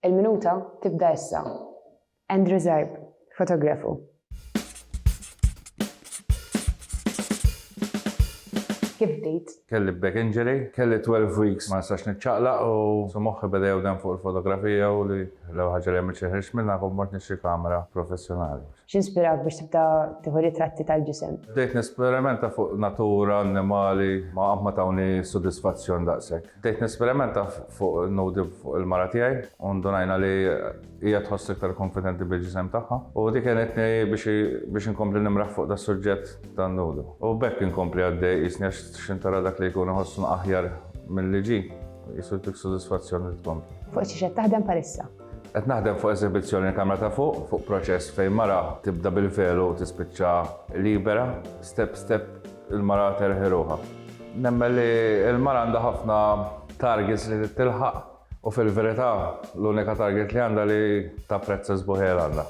Il-minuta tibda issa. Andrew Zarb, fotografu. Kif bdejt? Kelli back injury, kelli 12 weeks ma nistax nitċaqlaq u moħħi beda dan fuq il-fotografija u li ħaġa li għamil ċeħirx minna kommort nixri kamera professjonali. X'inspirak biex tibda tieħu ritratti tal-ġisem? Bdejt nesperimenta fuq natura, annimali, ma qatt ma tawni sodisfazzjon daqshekk. Bdejt nesperimenta fuq nudi fuq il-mara tiegħi u ndunajna li hija tħoss iktar konfidenti bil-ġisem tagħha. U dik kienetni biex inkompli nimraħ fuq da suġġett tan-nudu. U bekk inkompli għaddej jisni xintara dak li jkun iħossun aħjar mill-liġi, jisu tik sodisfazzjoni li tkompli. Fuq xi qed taħdem palissa? Qed naħdem fuq eżibizzjoni kamra ta' fuq proċess fejn mara tibda bil-velu u tispiċċa libera, step il-mara terħi ruħha. Nemmen li il-mara għandha ħafna targets li tilħaq u fil-verità l-unika target li għandha li tapprezza żbuħel għandha.